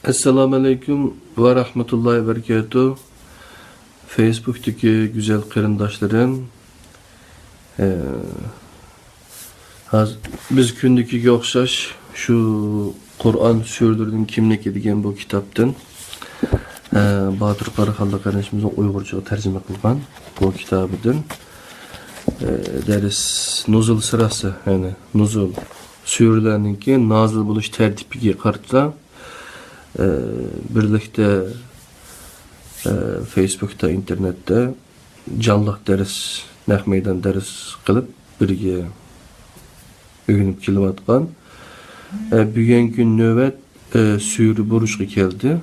Esselamu Aleyküm ve Rahmetullahi ve Berekatuhu. Facebook'taki güzel kırındaşlarım. Ee, Biz kündeki okşaş şu Kur'an sürdürdüğün kimlik edigen bu kitaptın. Bahadır Karakallı kardeşimizin Uygurca tercüme kılgan bu kitabıdın. Deriz nuzul sırası, yani nuzul sürülerinki nazil buluş tertibi kartla birlikte Facebook'ta, internette canlı ders, naq meydan ders kılıp birge öğrenip kelip atkan. Bugünkü nöbet sürü buruşqa keldi.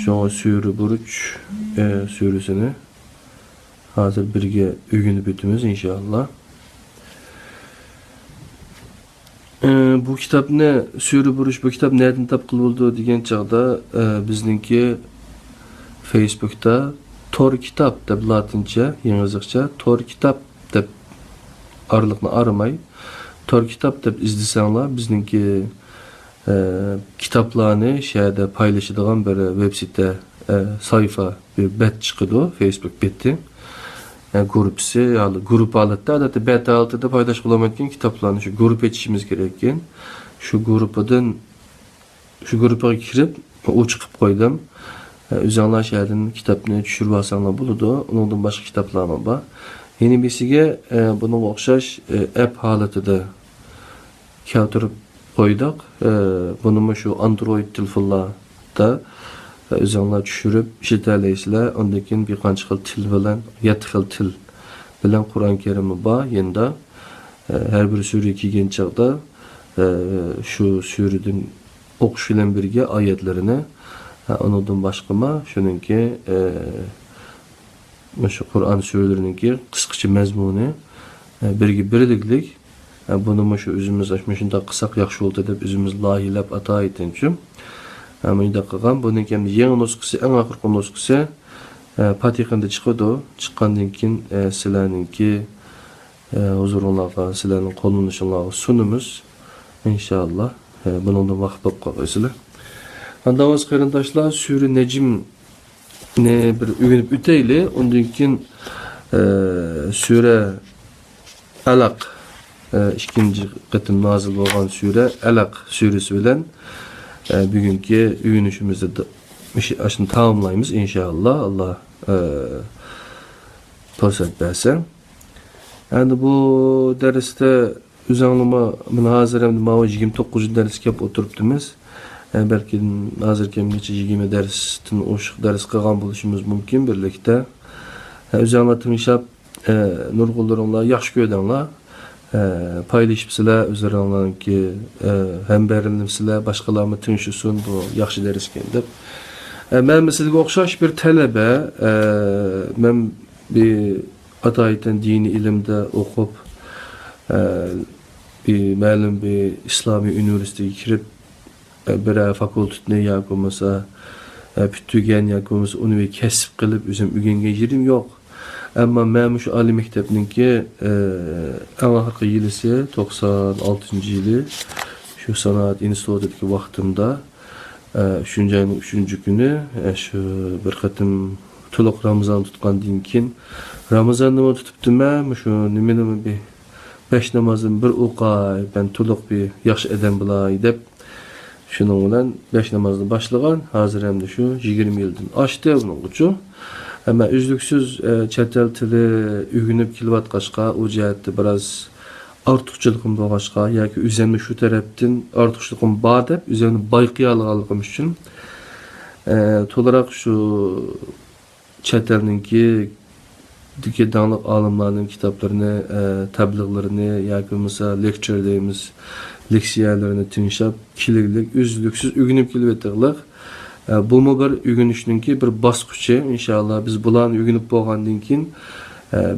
Şoňa sürü buruç sürüsini hazır birge öğrenip ötümüz inşallah. Bu kitap ne? Sürü buruş bu kitap nereden tapqılı oldu degen çağda bizninki Facebook'ta Tor kitap deb latince, yengizikçe Tor kitap deb aralıkını aramay. Tor kitap deb izlesenler bizninki kitaplarını şeyde paylaşıdığan bir web site sayfa bir bet çıkıdı, Facebook beti. Grupsi, yani grup alıtta da bet altıda paylaş kılamayken kitaplarını şu grup etişimiz gereken. Şu grupa girip o çıkıp koydum. Üzerler şehirden kitapını düşürüp alsanlar buludu. Ondan başka kitaplarına var. Yeni birisiga bunu okşaş app halatida keltirip koyduk. Bunu şu Android telefonlarda üzerler düşürüp işleterleysizler. Ondan bir qancha xil til bilen, 7 xil til bilen Kur'an-ı Kerim'i var. Yenda her bir sure kelgen çağda şu sureden okuş bilen birge ayetlerini ondan başkama şununki şu Kur'an surelerininki kısqaça mazmuni birge birliklik bunu şu özümüz aşmışında kısak yaxşı oldu deb özümüz lahilab ata etençim. Amida qilgan bundan keyin yangi nusxasi, eng oxirgi nusxasi Patixanda chiqadi. Chiqqandan keyin sizlarninki huzuringizga, sizlarning qo'llanishingizga sunumuz inşallah. Bundan vaqt bo'lib qolysizlar. Andavaz qarindoshlar, Sura Najm ne bir öğrenip üteyli. Ondan keyin Sura Alaq ikinci qatım nazil bo'lgan Sura Alaq suresi bilen bugünkü öğrenişimizde aşını tamamlayımız inşallah. Allah fırsat versin. Yani bu derste üzerine ben hazır hem de mava 29. ders kep oturuptumuz. Belki hazır kem neçe 20 dersten oşuk ders kılgan buluşumuz mümkün birlikte. Üzerine tınışap nurgullarınla yaxşı görenler paylaşıp sizler üzerinki hem berinip sizler başkalarına tınışısın bu yaxşı derisken deb. Ben mesela okşaş bir talebe, ben bir atayeten dini ilimde okup bir malum bir İslami üniversiteye girip bir fakültetine yakımasa bütügen yakımasa onu bir kesip kılıp üzüm ügenge yerim yok. Ama ben şu Ali Mektebinki en ahırkı yılısı 96. yılı şu sanat institutundaki vaktimde 3. ayın 3. günü şu bir katım tuluk Ramazan tutkandan keyin Ramazan'ı tutuptum ben şu nimenin bir 5 namazın bir oqay ben tuluk bir yaxşı eden bulay dep şunun bilen 5 namazını başlagan hazır hem de şu 20 yıldan aştı bunun ucu. Ama üzlüksüz çetel tili ügünüp kilvatqaşqa o cəhətdə biraz artıqçılığım boğaşqa yoki üzəmə şu tərəfdən artıqçılığım bar deb üzəmə bayqıyalığım üçün tolaraq şu çetelninki dike dağlıq alimlarının kitablarını, təbliğlərini yoki mesela lecture deyimiz leksiyalarını tinşap kiliglik üzlüksüz ügünüp kilvatqlıq. Bu mu bir ügünüşnünki bir basqıçı inşallah biz bulan ügünüp boğandan keyin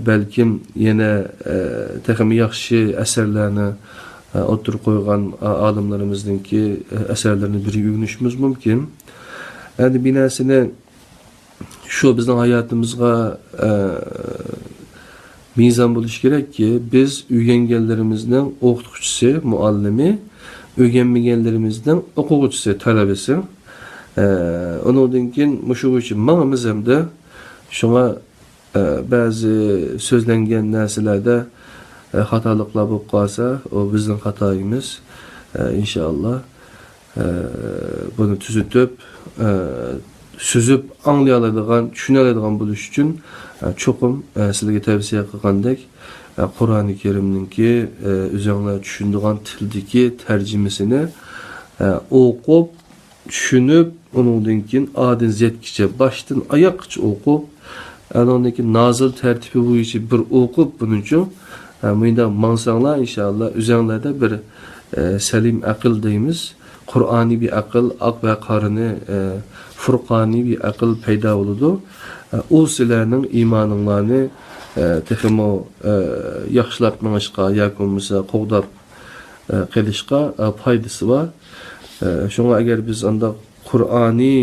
belki yine texmi yaxşı eserlerini oturup koygan alimlarımızdaki eserlerini bir ügünüşümüz mümkün. Yani binasını şu bizim hayatımızga mizan buluş gerek ki biz ügengenlerimizden okutucusu, muallimi, öğrenmegenlerimizden okuyucusu, talebesi. Onundan keyin mushu uchun mağımız hem de şuna bazı sözlengen narsalarda hatalıklar bo'lib qolsa, o bizning xatoyimiz. İnşallah bunu tuzutib, süzüp anglayaladigan, tushunaladigan bo'lish uchun cho'qim sizlarga tavsiya qilgandek Qur'oni Karimninki o'zinglar tushunadigan tildagi tarjimasini o'qib, tushunib, undan keyin adin zetkicha boshdan oyoqgacha o'qib, anondaki nazil tartibi bo'yicha bir o'qib, buning uchun bunda mansanglar inshaalloh o'zinglarda bir salim aql deymiz. Qur'oni bir aql, aq va qorini furqoni bir aql paydo bo'ladi. O sizlarning iymoninglarni texmo yaxshilab mengishga yoki bo'lmasa qo'g'dab qilishga foydasi bor. Shunga agar biz unda Qur'oni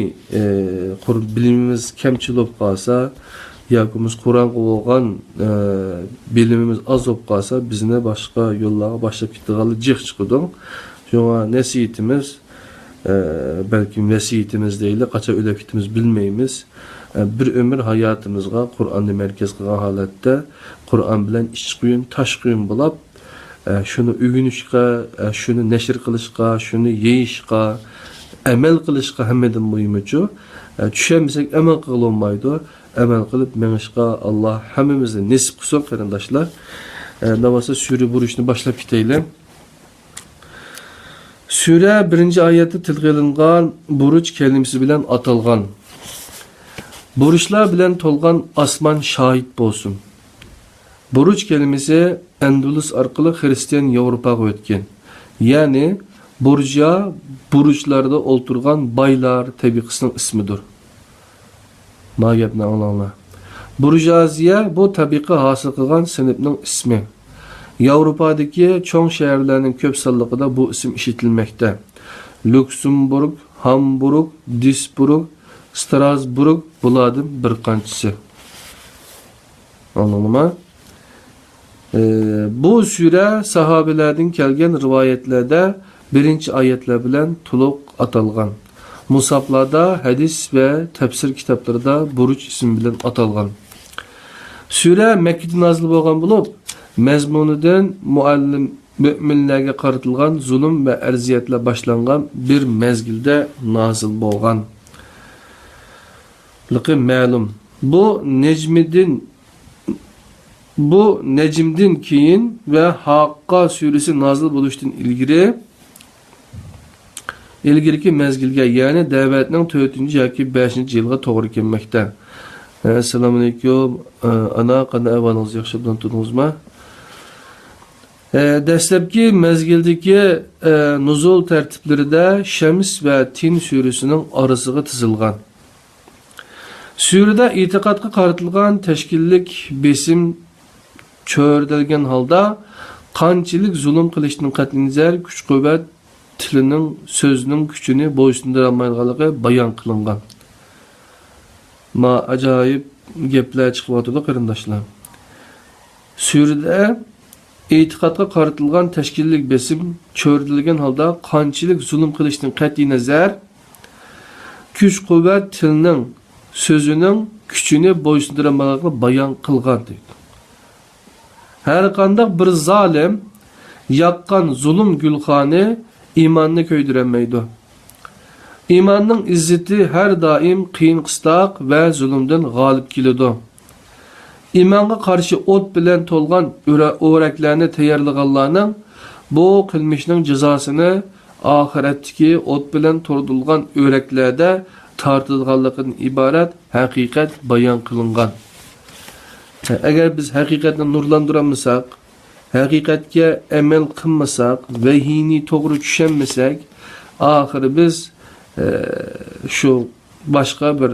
bilimimiz kamchil bo'lib qolsa, yoki biz Qur'on bo'lgan bilimimiz az bo'lib qolsa, bizni boshqa yo'llarga boshlab ketadigan jiq chiqadi. Şuna nesiyetimiz, belki nesiyetimiz değil, kaça öyle kitimiz bilmeyimiz. Bir ömür hayatımızga Kur'an'ı merkez kılan halette Kur'an bilen iç kuyun, taş kuyun bulap, şunu ügünüşka, şunu neşir kılışka, şunu yeyişka, emel kılışka hemmeden muhimmicu. Düşemesek emel kılınmaydı. Emel kılıp menişka Allah hemmimizde nesip kıson kardeşler. Navasa sürü buruşunu başlayıp giteyle. Sure 1. ayeti tilg'ilingan buruch kelimasi bilan atalgan. Buruşlar bilan to'lgan osmon shohid bo'lsin. Buruch kelimasi Andalus orqali Xristian Yevropaga o'tgan. Ya'ni burja buruchlarda o'ltirgan baylar tabiqasining ismidir. Ma gapni anglanglar. Burjuaziya bu tabiqa hosil qilgan sinfning ismi. Yevropadagi cho'ng shaharlarning ko'p sonliqida bu ism ishlatilmoqda. Lüksemburg, Hamburg, Duisburg, Strasburg bulardan bir qanchasi. Anladingmi? Bu sura sahobalardan kelgan rivoyatlarda birinchi oyatlar bilan to'liq atalgan. Musaflarda, hadis va tafsir kitoblarida buruch ism bilan atalgan. Sura Makkada nozil bo'lgan bo'lib, mazmunidan muallim müminlarga qaratilgan zulm va arziyatlar boshlangan bir mezgilda nozil bo'lgan. Liqi ma'lum. Bu Necm'din keyin ve Haqqa suresi nozil bo'lishdan ilgirki mezgilga, ya'ni da'vatning 4 yoki 5 yilga to'g'ri kelmoqda. Assalomu alaykum. Ana qanday ahvolingiz, yaxshi bilan turdingizmi? Dastlabki mezgildagi nuzul tartiblarida Shams va Tin surasining orasiga tizilgan. Surada e'tiqodga qaratilgan tashkillik besim cho'rdilgan holda qanchalik zulm qilishning qat'iy nazar kuch-quvvat tilining so'zning kuchini bo'ysundira olmaydiganligi bayon qilingan. Ma ajoyib gaplar chiqyapti qarindoshlar. Surada e'tiqodga qaratilgan tashkillik besim cho'rdilgan holda qanchalik zulm qilishning qat'iy nazar kuch-quvvat tilining so'zining kuchini bo'ysundira olmaydiganligi bayon qilgan deydi. Her qandaq bir zalim yaqqan zulm gülxani imanni ko'ydirolmaydi. İmanning izzati her daim qiyin qistoq va zulmdan g'olib keladi. İmanga qarshi o't bilan to'lgan o'raklarni tayyorlaganlarning bu qilmishning jazosini oxiratdagi o't bilan to'rdilgan o'raklarda tortilganligidan iborat haqiqat bayon qilingan. Eğer biz hakikatni nurlandıramasak, hakikatga amel qilmasak, vahiyni to'g'ri tushunmasak, oxiri biz şu başqa bir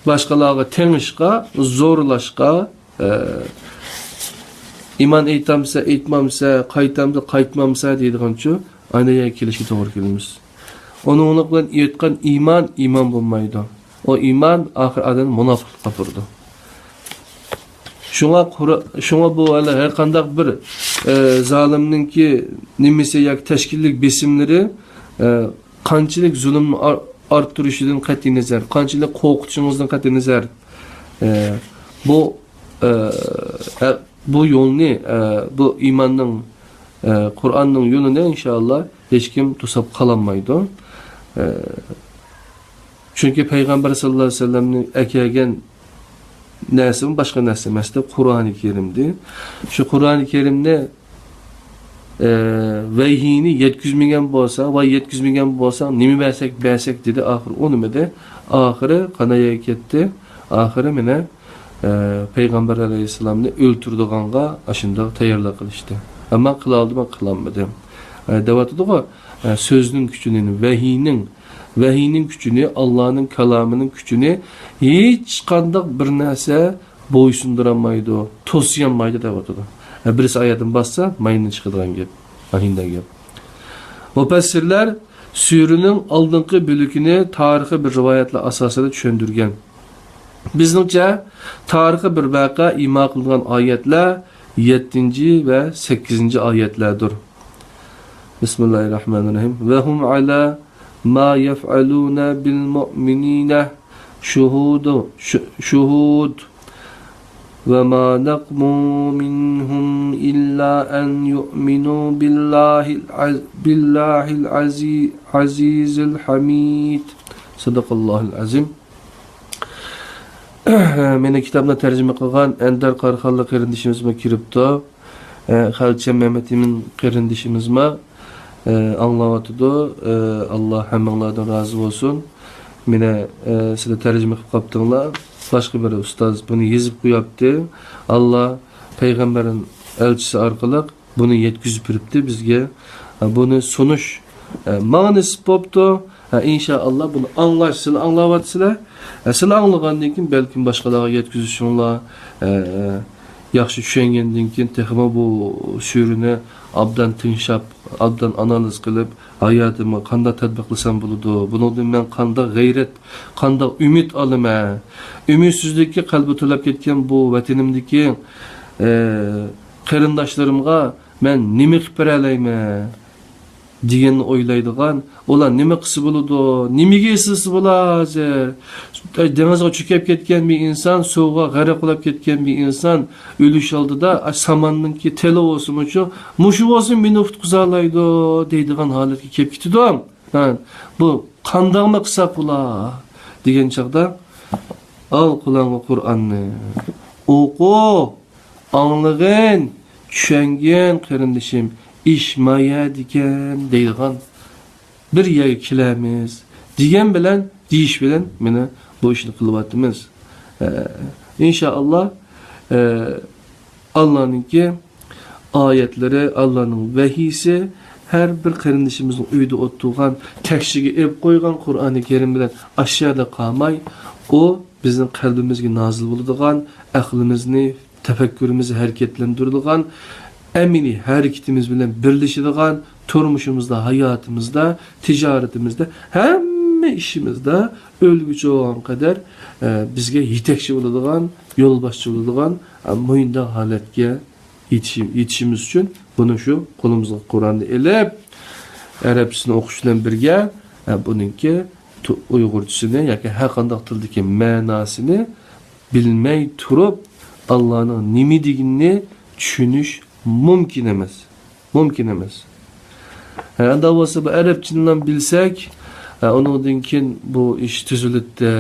başqalarga tengishqa, zo'rlashqa, iman aytamsa, aytmamsa, qaytamsa, qaytmamsa deydigancha aynaga kelishga to'g'ri kelamiz. Onun bilan aytgan iman bo'lmaydi. O iman oxir adam munofiqlikqa turdi. Şuna bu her qandaq bir zalimninki nimisi yak tashkillik besimleri qanchalik zulmni arttırışından qat'i nazar, qanchalik qo'rqitishingizdan qat'i nazar bu bu yo'lni bu iymonning Qur'onning yo'lini inshaalloh hech kim to'sab qololmaydi. Chunki payg'ambar sallallohu alayhi vasallamning akagan narsa boshqa narsa emasdi, Qur'oni Karimdi. Shu Qur'oni Karimni vahiyni yetkazmagan bo'lsa va yetkazmagan bo'lsa nima bersak dedi, oxir u nimada oxiri qanday ketdi? Oxiri mana payg'ambar alayhisalomni o'ltirdiganga ashunda tayyorlab qilishdi. Ammo qila oldim, qilolmadim. Davatdiga so'zning kuchini, vahiyning kuchini, Allohning kalamining kuchini hech qanday bir narsa bo'ysundirolmaydi, to'siyolmaydi davatdiga. Birisi oyatdan bassa, mayindan chiqadigan gap. Ahindan gap. Mufassirlar suraning oldingi bo'lagini tarixiy bir rivoyatlar asosida tushundirgan. Bizningcha tarixiy bir vaqa imo qilingan oyatlar 7 ve 8 ayetlerdir. Bismillahirrahmanirrahim. Ve hum ala ma yef'aluna bil mu'minine şuhud ve ma naqmu minhum illa en yu'minu billahil azizil hamid. Sadaqallahul azim. Meni kitabına tercüme kılgan Ender Karxallı kardeşimizme kiripto, Xalça Mehmet'imin kardeşimizme anlavatıdı. Allah hemmanlardan razı olsun. Mene size tercüme kılıp kaptığımla başka bir ustaz bunu yazıp yaptı. Allah peygamberin elçisi arkalık bunu yetkizip veripti bizge. Bunu sonuç manisi poptu. İnşallah bunu anlavatısıyla sizlar anlagandan keyin balkim boshqalarga yetkazishinglar yaxshi tushungandan keyin texmo bu surani obdan tinglab, obdan analiz qilib, hayotimga qanday tatbiq qilsam bo'ladi, bundan men qanday g'ayrat, qanday umid olaman, umidsizlikka qalbi to'lab ketgan bu vatanimdagi qarindoshlarimga men nima qilib bera olayman deganni o'ylaydigan, ular nima qilsa bo'ladi, nimaga esisi bo'ladi? Dengizga cho'kib ketgan bir inson, suvga g'arq qilib ketgan bir inson o'lish oldida samonninki teli bo'lsin uchun mushu bo'lsin meni qutqizolaydi deydigan holatga kelib ketdi. Bu qandaqmi qilsa bo'lar degan chaqda al qulonga Qur'onni o'qi, anlag'in, tushungan qarindishim işmaya diken deydigan bir yerga kelamiz degan bilan deyish bilan meni bu ishni qilyapmiz. İnşallah Allah'ınki ayetleri, Allah'ın vahiysi her bir qarindishimizning uyda o'ttirgan, takshiga eb qo'ygan Qur'oni Karim bilan aşağıda qolmay, o bizning qalbimizga nozil bo'ladigan, aqlimizni, tafakkurimizni harakatlantiradigan, emini hareketimiz bilen birleşidigan, turmuşumuzda, hayatımızda, ticaretimizde, hemme işimizde ölgücü olan kadar bizge yetekçi oladigan, yol başçı oladigan muyunda haletke yetişimiz için bunu şu kolumuzda Kur'an'da elep Arapçasını okuşuyla birge bununki Uygurcasını yaki her qandaq tildeki manasını bilmey turup Allah'ın nimi deginini düşünüş mümkün emas. Mümkün emas. Anda olsa bu Arapçadan bilsek, onundan keyin bu iş tüzülütte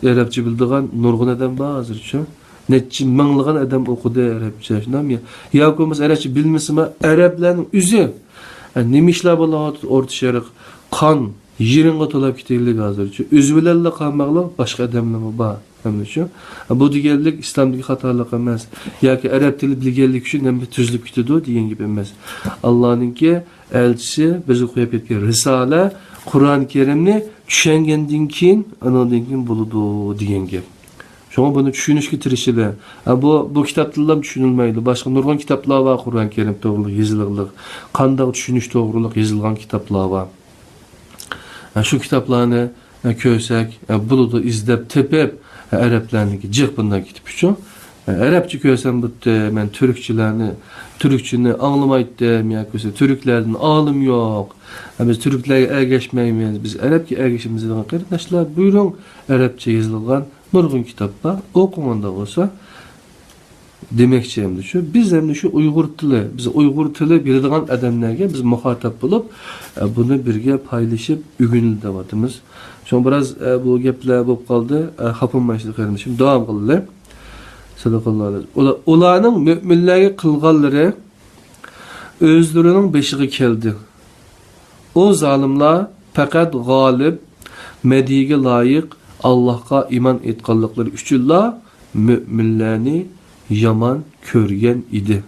Arapça bildiğin nurgun adam bazıca. Netçi minglagan adam okudu Arapça. Şunam ya ko'mas Arapça bilmesimi Araplarning o'zi nima ishlar bo'ladi O'rta Sharq qon yeringa to'lab ketaylik hozircha. O'zi bilan qolmoqlar boshqa odamlar bor. Bu deganlik islomdagi xatolik emas yoki arab tili bilganlik uchun nima tuzilib ketadi degan gap emas. Allohninki elchisi bizga qo'yib ketgan risola Qur'oni Karimni tushungandan keyin anondan keyin bo'ladi degan gap. Şuna bunu tushunishga tirishadi. Bu kitoblar tushunilmaydi. Boshqa nurg'un kitoblar va Qur'oni Karim to'g'riliq yozilgan, qanday tushunish to'g'riliq yozilgan kitoblar va shu kitoblarni ko'rsak, bulutda izlab tepib Araplarniki jiq bundan ketib uchun Arapça köysem bitti, men Türkçini anlamaydım ya köse, Türklerden alım yok. Biz Türklerge ergeşmeymiz, biz Arapça ergeşimiz degan kardeşler, buyurun Arapça yazılgan nurgun kitaplar okumanda olsa demekçi hem de şu, biz hem de şu Uygur tili bildiğin adamlarga biz muhatap bulup bunu birge paylaşıp ügünlü devatımız. Şu biraz bu gepler bolup kaldı, hapınmayışlı kardeşim, devam kıldılar. Sadakallahu aleyhi. Ulanın müminlerge kılgalları özlerinin beşiği keldi. O zalimler fakat galip, mediğe layık Allah'a iman etkallıkları üçünla müminlerini yaman körgen idi.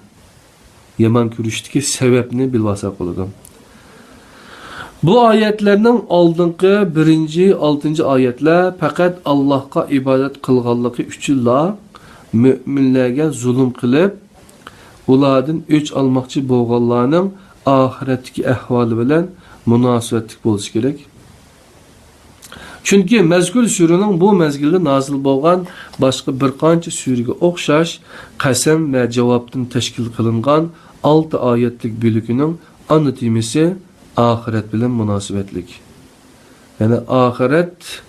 Yaman körüşteki sebepini bilvasak oldu. Bu ayetlerinin aldığınki 1-6 ayetler fakat Allah'a ibadet kılgallığı üçünla müminlerge zulüm kılıp ulardan öç almakçı boğallarının ahiretteki ahvali bilen münasebetlik bolsa gerek. Çünkü mezgul sürünün bu mezgilde nazil bolgan başka bir qancha sürüge oxşaş qasam ve cevaptan teşkil kılıngan 6 ayetlik bölükünün anlatımısı ahiret bilen münasebetlik. Yani ahiret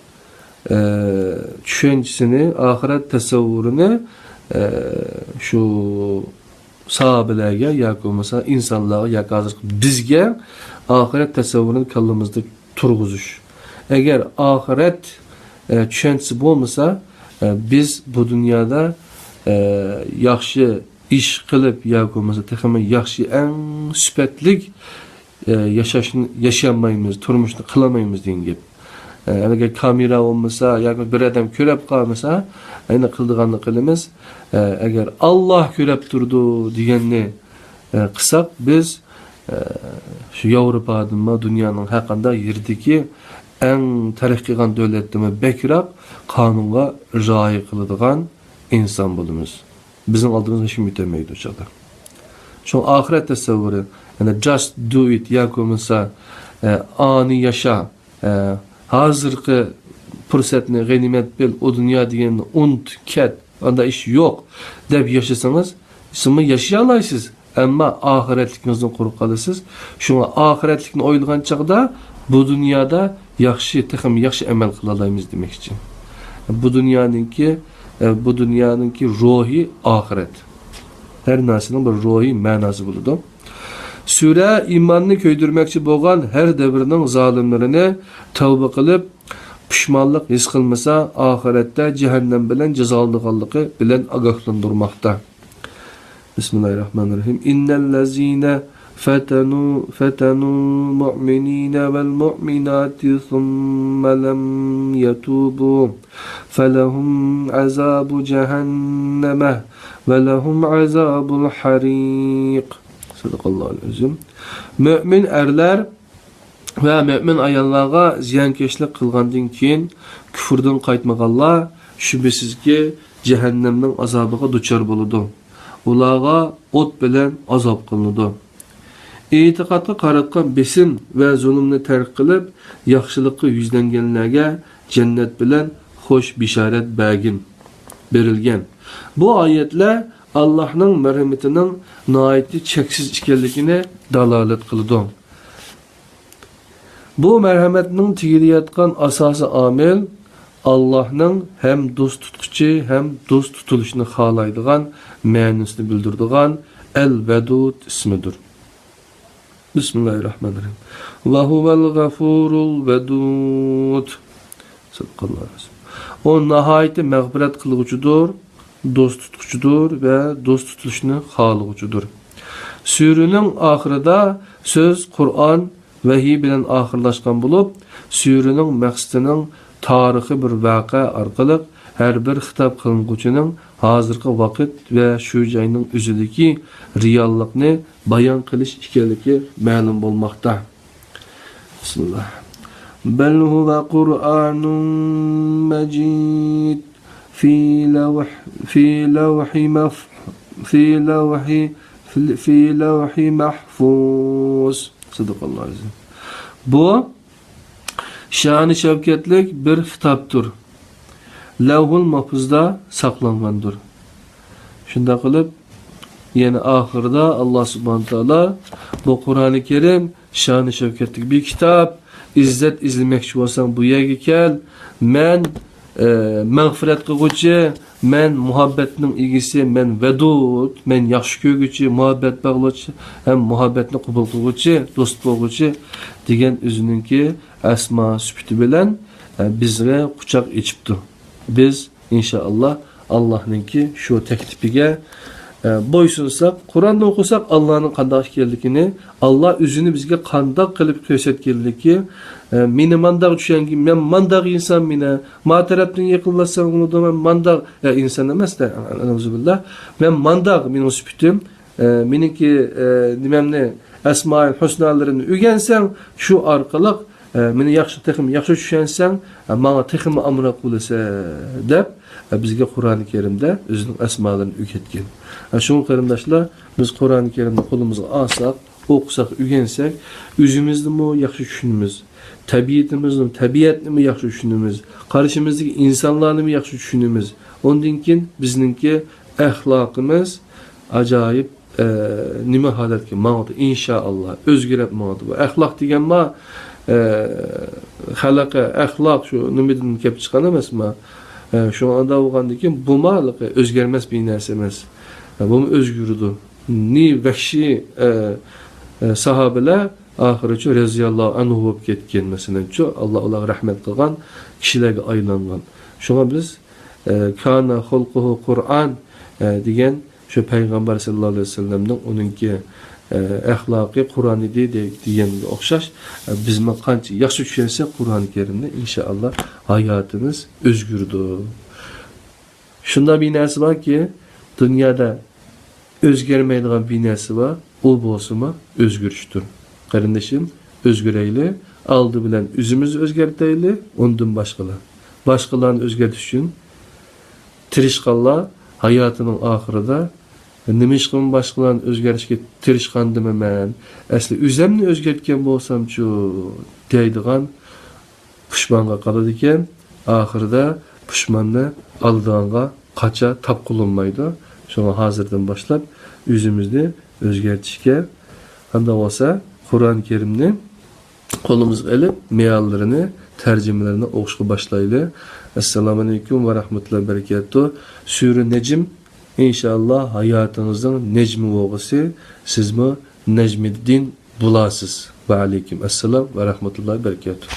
düşüncesini, ahiret tasavvurunu şu sahabelerge yoki bo'lmasa insonlarga yoki hozir bizga ahiret tasavvurunu kallamızda turg'uzish. Eğer ahiret düşüncesi bo'lmasa biz bu dünyada yaxshi ish qilib yoki bo'lmasa texmi yaxshi eng sifatlik yaşayamaymiz, turmushni qilamaymiz degan gap. Eğer kamera olmasa yoki bir adam ko'rib qolmasa, ayni qildiganni qilamiz. Eğer Allah ko'rib turdi deganni qilsak, biz şu Yevropada, dünyanın haqında yerdeki en tarix qilgan davlatdimi bekroq qonunga rioya qiladigan inson bo'lamiz. Bizning oldimizda hech kim yetmaydi o'shada. Şu ahiret tasavvuri, yani just do it yoki bo'lmasa ani yasha, hazırki fursatni g'animat bil, o dünya deganni unut ket, anda ish yo'q deb yaşasanız, siz yaşaya alaysiz, ama ahiretlikinizden quruq qalasiz. Şuna ahiretlikni o'ylagan chaqda bu dünyada yaxshi, texim yaxshi amal qila olamiz demek için. Bu dünyanınki ruhi ahiret. Her narsenin bir ruhi manası buludu. Sure imanını köydürmekçi bolgan her devrinin zalimlerini tövbe kılıp pişmanlık his kılmasa ahirette cehennem bilen cezalıqallığı bilen agahlandırmakta. Bismillahirrahmanirrahim. İnnellezine fetenu mu'minine vel mu'minati thumma lem yetubu felehum azabu cehenneme ve lehum azabul harik. Sadakallahu aleyhi. Mümin erler ve mümin ayollarga ziyankeşlik kılgandan keyin küfürden qaytmaganlar şübhesiz ki cehennemning azabiga duchor bo'ladi. Ularga ot bilan azob qilinadi. E'tiqodga qaratgan besim ve zulmni tark qilib, yaxshilikka yuzlanganlarga jannat bilan xo'sh bisharat berilgan. Bu oyatlar Allah'ın merhametinin naiti çeksiz ekanligini dalalet kıldı. Bu merhametinin tigiliyatkan asası amel Allah'ın hem dost tutkucu hem dost tutuluşunu xalaydigan ma'nosini bildirdigan El-Vedud ismidir. Bismillahirrahmanirrahim. Ve huvel gafurul vedud. Sadaqallahu aleyhi. O nihayeti mağfiret kılgıcıdır, dost tutkucudur ve dost tutuluşunu xalıgıcıdır. Sürünün ahirida söz Kur'an vahiy bilen ahirlaşkan bulup, sürünün məqsədinin tarixi bir vaqa arqalı her bir xitap qılınğıcının hazırki vaqt ve şu joyning özüdeki reallıqni bayan qilish ekanligi ma'lum bo'lmoqda. Bismillah. Bel huve Kur'anun Mecid في لوح محفوظ. Sadakallahu aleyhi. Bu şanı şevketlik bir kitaptır. Levhul mahfuzda saklangandır. Şunda qilib yine ahırda Allah subhanahu taala bu Kur'an-ı Kerim şanı şevketlik bir kitap. İzzet izlemekçi olsan bu yerge kel. Men mağfiret kılgıcı, men muhabbetinin ilgisi, men vedud, men yaxşı kögücü, muhabbet bağlıcı, hem muhabbetini kubul kılgıcı, dost bolgıcı degen özününki esma süpütü bilen bizge kucak içipti. Biz inşallah Allah'ınki şu teklifige boysunsak, Kur'an'da okusak Allah'ın kandak geldiğini, Allah üzünü bizge kandak kılıp kösetkenliki, meni mandak düşen gibi, men mandak insan mine, ma taraftan yıkılasam onu da men mandak insan demez de, anamzubillah, men mandak minin süpütüm, meninki nimemne esma-i husnalarını ügensen, şu arkalık, meni yaxşı texim, yaxşı düşensen, bana teximi amına kulese dep, bizge Kur'an-ı Kerim'de özünün esmalarını ügetken. Şunu kardeşler, biz Kur'an-ı Kerim'de kolumuzu alsak, okusak, ügensek, üzümüzde mi yaxşı düşünümüz, tabiatını mı yaxşı düşünümüz, karşımızdaki insanlarını mı yaxşı düşünümüz, ondan bizninki ahlakımız acayip nime halet ki mağdı inşallah özgürep mağdı bu. Ahlak degen ma halaka ahlak şu nimedin kep çıkan emas ma. Şu anda olgandaki bu malık özgermez bir narsa emas. Bu özgürdü. Ni vahşi sahabeler ahireti raziyallahu anhu bolup ketken mesela şu Allah ona rahmet kılgan kişilerge aylangan. Şuna biz kana hulquhu Kur'an degen şu Peygamber sallallahu aleyhi ve sellem'den onunki ahlaki Kur'an diyen okşaş bizme kançı yaxşı düşerse Kur'an-ı Kerim'de inşallah hayatınız özgürdür. Şunda bir nersi var ki dünyada özgermeydiğin bir nersi var. O bolsuma özgürüştür. Kardeşim özgüreyle aldı bilen üzümüz özgerteyle ondan başkalar. Başkalarını özgertişin tirişkalla hayatının ahirede nimişkin başkalarını özgerişke tirişkandım hemen. Asli üzemni özgertken bolsam şu deydiğen pişmanğa kaladı iken ahirde pişmanlı aldığanga kaça tap kullanmaydı. Şuna hazırdan başlap üzümüzde özgertişke anda olsa Kur'an-ı Kerim'ni kolumuz elip meallerini, tercümelerini oquşqa başlaylı. Esselamu aleyküm ve rahmetullahi ve berekatuhu. Sure Necm inşallah hayatınızın necmi olgısı siz mi Necmiddin bulasız. Ve aleyküm esselam ve rahmetullahi ve berekatuhu.